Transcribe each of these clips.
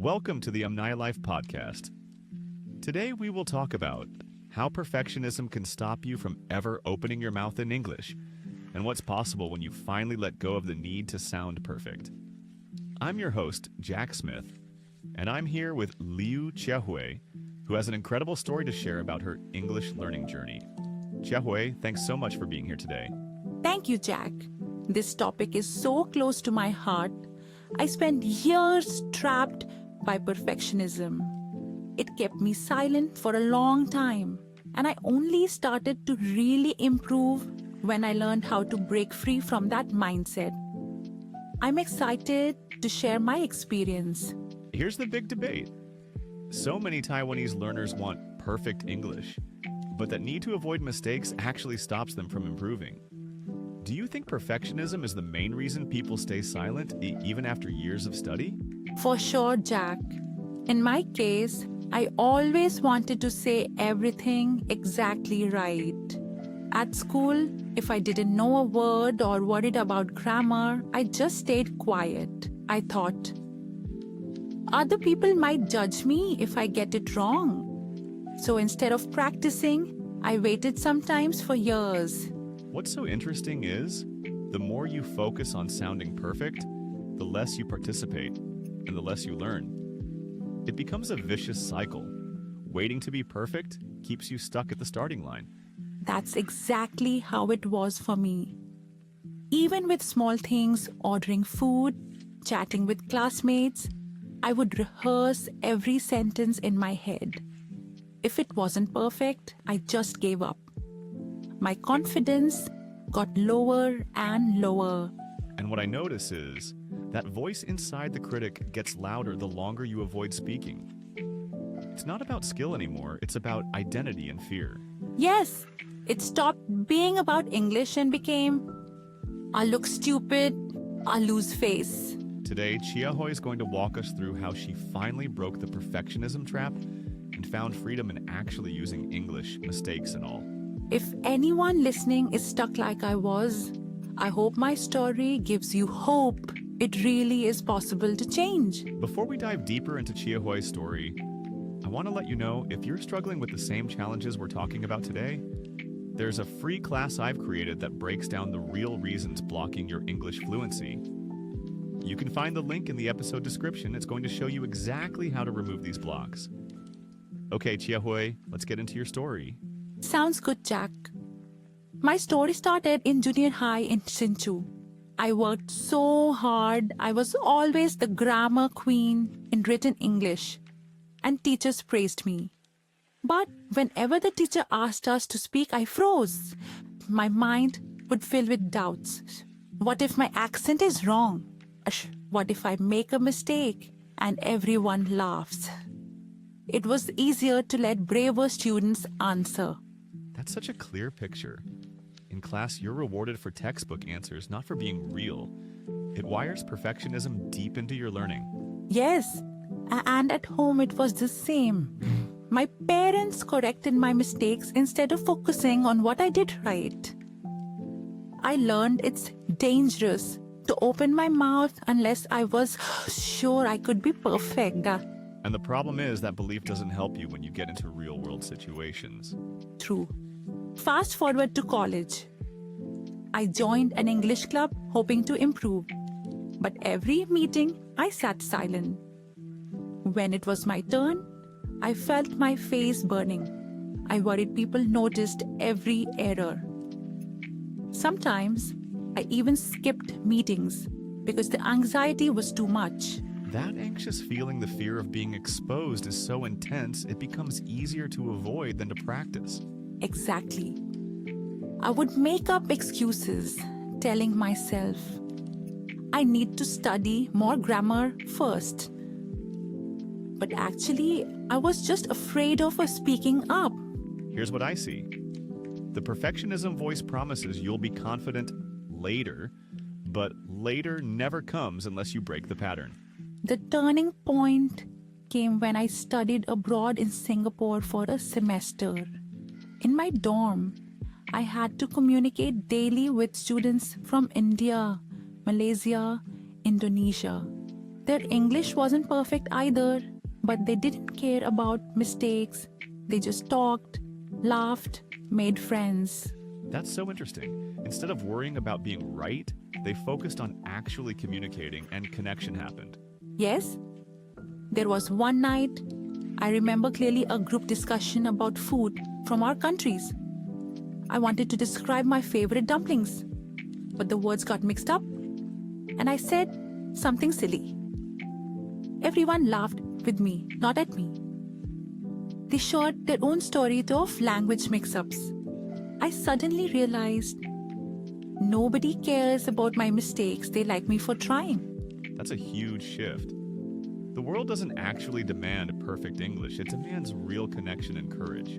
Welcome to the Amnayalife podcast. Today we will talk about how perfectionism can stop you from ever opening your mouth in English and what's possible when you finally let go of the need to sound perfect. I'm your host, Jack Smith, and I'm here with Liu Chiahui, who has an incredible story to share about her English learning journey. Chiahui, thanks so much for being here today. Thank you, Jack. This topic is so close to my heart. I spent years trapped by perfectionism. It kept me silent for a long time, and I only started to really improve when I learned how to break free from that mindset. I'm excited to share my experience. Here's the big debate. So many Taiwanese learners want perfect English, but that need to avoid mistakes actually stops them from improving. Do you think perfectionism is the main reason people stay silent even after years of study? For sure, Jack. In my case, I always wanted to say everything exactly right. At school, if I didn't know a word or worried about grammar, I just stayed quiet. I thought, other people might judge me if I get it wrong. So instead of practicing, I waited sometimes for years. What's so interesting is, the more you focus on sounding perfect, the less you participate, and the less you learn. It becomes a vicious cycle. Waiting to be perfect keeps you stuck at the starting line. That's exactly how it was for me. Even with small things, ordering food, chatting with classmates, I would rehearse every sentence in my head. If it wasn't perfect, I just gave up. My confidence got lower and lower. And what I notice is that voice inside the critic gets louder the longer you avoid speaking. It's not about skill anymore, it's about identity and fear. Yes, it stopped being about English and became, I'll look stupid, I'll lose face. Today, Chiahui is going to walk us through how she finally broke the perfectionism trap and found freedom in actually using English, mistakes and all. If anyone listening is stuck like I was, I hope my story gives you hope. It really is possible to change. Before we dive deeper into Chiahui's story, I want to let you know if you're struggling with the same challenges we're talking about today, there's a free class I've created that breaks down the real reasons blocking your English fluency. You can find the link in the episode description. It's going to show you exactly how to remove these blocks. Okay, Chiahui, let's get into your story. Sounds good, Jack. My story started in junior high in Hsinchu. I worked so hard. I was always the grammar queen in written English, and teachers praised me. But whenever the teacher asked us to speak, I froze. My mind would fill with doubts. What if my accent is wrong? What if I make a mistake and everyone laughs? It was easier to let braver students answer. That's such a clear picture. In class, you're rewarded for textbook answers, not for being real. It wires perfectionism deep into your learning. Yes, and at home it was the same. My parents corrected my mistakes instead of focusing on what I did right. I learned it's dangerous to open my mouth unless I was sure I could be perfect. And the problem is that belief doesn't help you when you get into real-world situations. True. Fast forward to college. I joined an English club hoping to improve. But every meeting, I sat silent. When it was my turn, I felt my face burning. I worried people noticed every error. Sometimes, I even skipped meetings because the anxiety was too much. That anxious feeling, the fear of being exposed, is so intense, it becomes easier to avoid than to practice. Exactly. I would make up excuses, telling myself, I need to study more grammar first. But actually, I was just afraid of speaking up. Here's what I see. The perfectionism voice promises you'll be confident later, but later never comes unless you break the pattern. The turning point came when I studied abroad in Singapore for a semester. In my dorm, I had to communicate daily with students from India, Malaysia, Indonesia. Their English wasn't perfect either, but they didn't care about mistakes. They just talked, laughed, made friends. That's so interesting. Instead of worrying about being right, they focused on actually communicating and connection happened. Yes, there was one night, I remember clearly a group discussion about food from our countries. I wanted to describe my favorite dumplings, but the words got mixed up, and I said something silly. Everyone laughed with me, not at me. They shared their own story of language mix-ups. I suddenly realized nobody cares about my mistakes. They like me for trying. That's a huge shift. The world doesn't actually demand perfect English. It demands real connection and courage.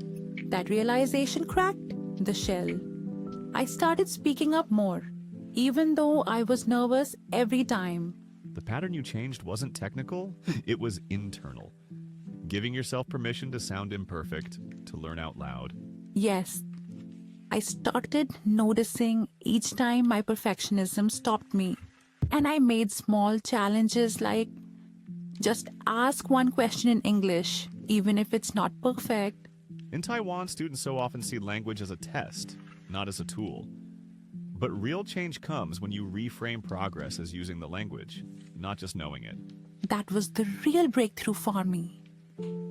That realization cracked the shell. I started speaking up more, even though I was nervous every time. The pattern you changed wasn't technical, it was internal. Giving yourself permission to sound imperfect, to learn out loud. Yes, I started noticing each time my perfectionism stopped me, and I made small challenges like just ask one question in English, even if it's not perfect. In Taiwan, students so often see language as a test, not as a tool. But real change comes when you reframe progress as using the language, not just knowing it. That was the real breakthrough for me.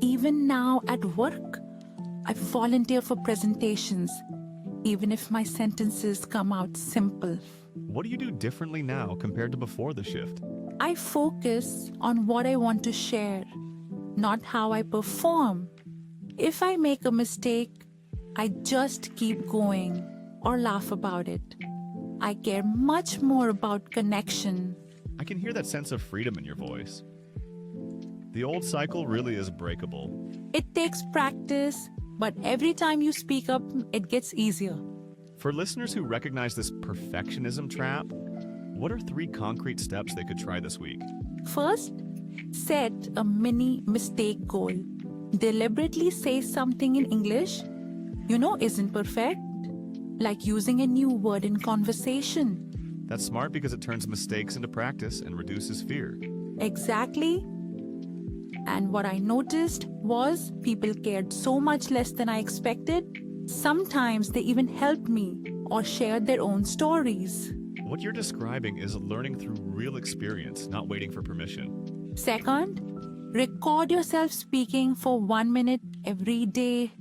Even now at work, I volunteer for presentations, even if my sentences come out simple. What do you do differently now compared to before the shift? I focus on what I want to share, not how I perform. If I make a mistake, I just keep going or laugh about it. I care much more about connection. I can hear that sense of freedom in your voice. The old cycle really is breakable. It takes practice, but every time you speak up, it gets easier. For listeners who recognize this perfectionism trap, what are 3 concrete steps they could try this week? First, set a mini mistake goal. Deliberately say something in English isn't perfect, like using a new word in conversation. That's smart because it turns mistakes into practice and reduces fear. Exactly. And what I noticed was people cared so much less than I expected. Sometimes they even helped me or shared their own stories. What you're describing is learning through real experience, not waiting for permission. Second, record yourself speaking for 1 minute every day.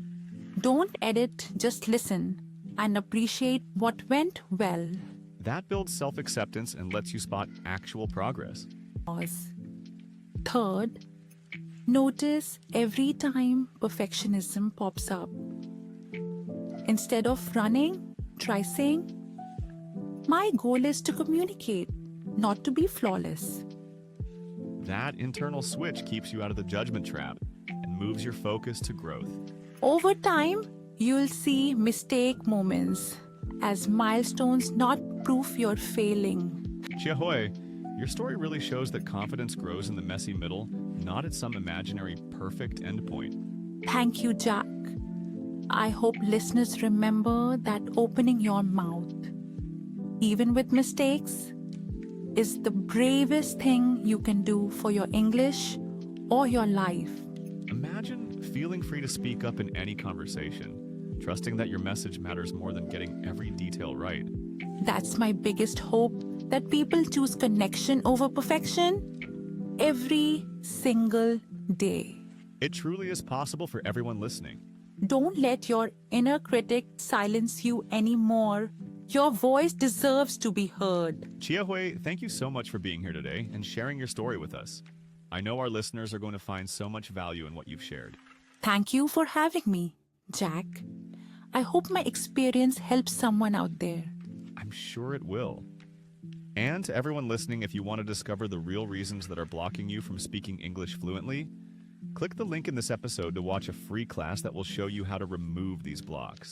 Don't edit, just listen and appreciate what went well. That builds self-acceptance and lets you spot actual progress. Pause. Third, notice every time perfectionism pops up. Instead of running, try saying, my goal is to communicate, not to be flawless. That internal switch keeps you out of the judgment trap and moves your focus to growth. Over time, you'll see mistake moments as milestones, not proof you're failing. Jiahui, your story really shows that confidence grows in the messy middle, not at some imaginary perfect endpoint. Thank you, Jack. I hope listeners remember that opening your mouth, even with mistakes, is the bravest thing you can do for your English or your life. Imagine feeling free to speak up in any conversation, trusting that your message matters more than getting every detail right. That's my biggest hope, that people choose connection over perfection every single day. It truly is possible for everyone listening. Don't let your inner critic silence you anymore. Your voice deserves to be heard. Jiahui, thank you so much for being here today and sharing your story with us. I know our listeners are going to find so much value in what you've shared. Thank you for having me, Jack. I hope my experience helps someone out there. I'm sure it will. And to everyone listening, if you want to discover the real reasons that are blocking you from speaking English fluently, click the link in this episode to watch a free class that will show you how to remove these blocks.